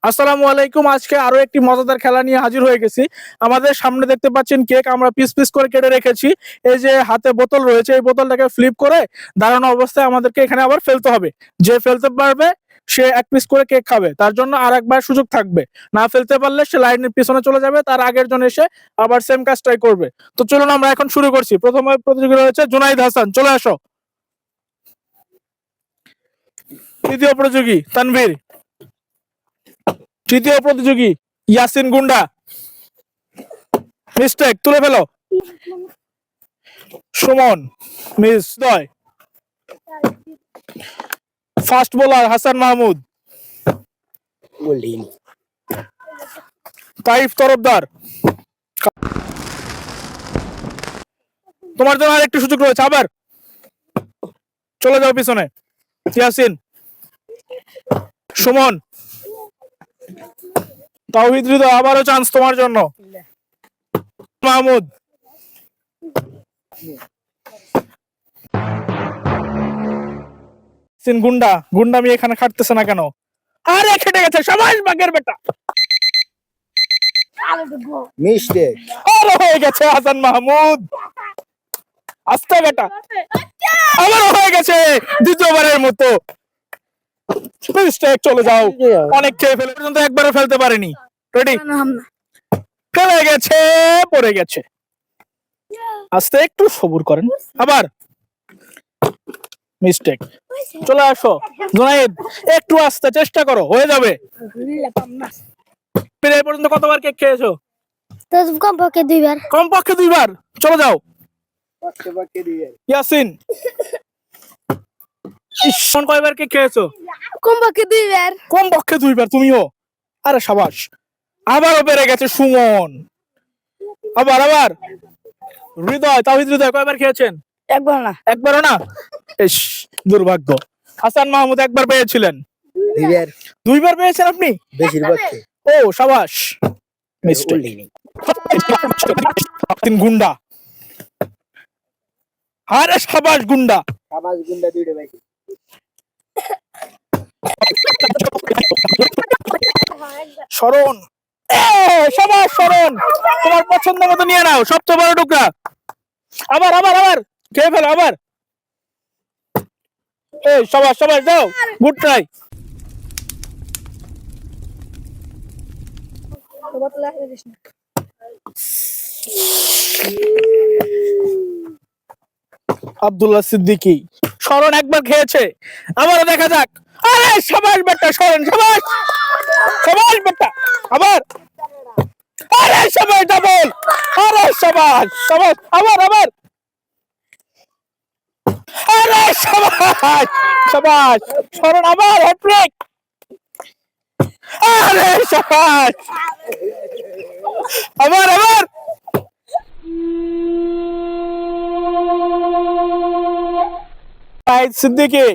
আসসালামু আলাইকুম। আজকে আরো একটি মজাদার খেলা নিয়ে হাজির হয়ে গেছি। আমাদের সামনে দেখতে পাচ্ছেন কেক আমরা পিস পিস করে কেটে রেখেছি। এই যে হাতে বোতল রয়েছে, এই বোতলটাকে ফ্লিপ করে দাঁড়ানো অবস্থায় আমাদেরকে এখানে আবার ফেলতে হবে। যে ফেলতে পারবে সে এক পিস করে কেক খাবে, তার জন্য আর একবার সুযোগ থাকবে। না ফেলতে পারলে সে লাইনের পিছনে চলে যাবে, তার আগের জন এসে আবার সেম কাজটাই করবে। তো চলুন আমরা এখন শুরু করছি। প্রথমে প্রতিযোগী রয়েছে জুনাইদ হাসান, চলে আসো। দ্বিতীয় প্রতিযোগী তানভীর। তৃতীয় প্রতিযোগী ইয়াসিন গুন্ডা। মিস্টেক, তুলে ফেলো। সুমন মিস দয়। Fast bowler Hasan Mahmud. Taif Tarafdar. তোমার জন্য আর একটু সুযোগ রয়েছে, আবার চলে যাও পিছনে। ইয়াসিন, সুমন, তাওহিদ হৃদয়, আবারও চান্স তোমার জন্য। মাহমুদ, গুন্ডা। গুন্ডামি এখানে খাটতেছে না কেন? আরে খেটে গেছে, সবাই বাগের বেটা। মিস্টেক। আরে হয়ে গেছে হাসান মাহমুদ, আস্তে বেটা। আবার হয়ে গেছে দ্বিতীয়বারের মতো। মিস্টেক, চলে যাও। অনেক খেয়ে ফেলে পর্যন্ত একবারও ফেলতে পারেনি। রেডি, ফেলে গেছে, পড়ে গেছে। আস্তে, একটু সবুর করেন। আবার মিস্টেক, চলে আসো। জুনাইদ, একটু আস্তে চেষ্টা করো, হয়ে যাবে। এই পর্যন্ত কতবার কেক খেয়েছো? কমপক্ষে 2 বার। কমপক্ষে 2 বার, চলে যাও। ইয়াসিন, কোন কয়বার কেক খেয়েছো? কমপক্ষে 2 বার। কমপক্ষে 2 বার, তুমিও। আরে সাবাস, আবারও বেড়ে গেছে সুমন। আবার আবার হৃদয়, তাওহিদ হৃদয়, কয়বার খেয়েছেন? একবার না। একবারও না? ইস, দুর্ভাগ্য। হাসান মাহমুদ একবার পেয়েছিলেন। 2 বার। 2 বার পেয়েছেন আপনি? বেশিরভাগ ও সাবাস। মিস্টেক। গুন্ডা। আরে সাবাস গুন্ডা। সাবাস গুন্ডা দুইটা ভাই। শরণ, সাবাস শরণ, তোমার পছন্দ মতো নিয়ে নাও সবচেয়ে বড় টুকরা। আবার আবার আবার খেয়ে ফেলো, আবার। এই সাবাস সাবাস, দাও, গুড ট্রাই। আব্দুল্লাহ সিদ্দিকী। শরণ একবার খেয়েছে, আবারও দেখা যাক। আরে সাবাস বেটা শরণ, সাবাস সাবাস বেটা। আবার, আরে সাবাস ডাবল। আরে সাবাস সাবাস, আবার আবার। আরে সাবাস সাবাস শরণ, আবার হ্যাট্রিক। আরে সাবাস, আবার আবার। সিদ্দিকী,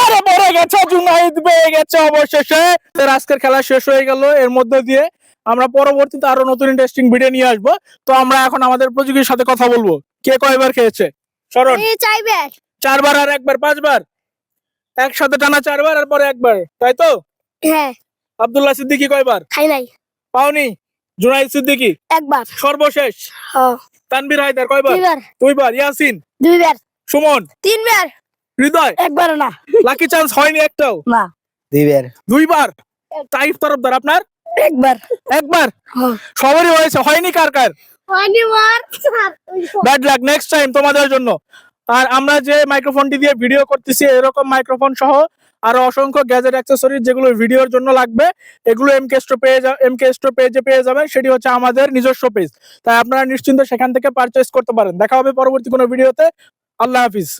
আরে পড়ে গেছে। জুনাইদ পেয়ে গেছে অবশেষে। আজকের খেলা শেষ হয়ে গেল। এর মধ্যে দিয়ে আমরা পরবর্তীতে আরো নতুন ইন্টারেস্টিং ভিডিও নিয়ে আসবো। তো আমরা এখন আমাদের প্রতিযোগীর সাথে কথা বলবো। কে কয়বার খেয়েছে? শরণ 4 বার। 4 বার, আর একবার 5 বার। একসাথে টানা 4 বার, আর পরে একবার, তাই তো? হ্যাঁ। আব্দুল্লাহ সিদ্দিকী কয়বার? খাই নাই। পাওনি? জুনাইদ সিদ্দিকী একবার। সর্বশেষ। হ্যাঁ। তানভীর হায়দার কয়বার? 2 বার। 2 বার। ইয়াসিন? 2 বার। সুমন? 3 বার। হৃদয়? একবার না। লাকি চান্স হয়নি একটাও? না। 2 বার। 2 বার। তাইফ তরফদার আপনার? একবার। একবার। হ্যাঁ। সবারই হয়েছে, হয়নি কার কার? অনিবার। ব্যাড লাক, নেক্সট টাইম তোমাদের জন্য। আর আমরা যে মাইক্রোফোনটি দিয়ে ভিডিও করতেছি, এরকম মাইক্রোফোন সহ আরো অসংখ্য গ্যাজেট অ্যাক্সেসরিজ যেগুলো ভিডিওর জন্য লাগবে, এগুলো এমকে স্টোর পেজে পেয়ে যাবেন। সেটি হচ্ছে আমাদের নিজস্ব পেজ, তাই আপনারা নিশ্চিন্তে সেখান থেকে পারচেজ করতে পারেন। দেখা হবে পরবর্তী কোনো ভিডিওতে। আল্লাহ হাফিজ।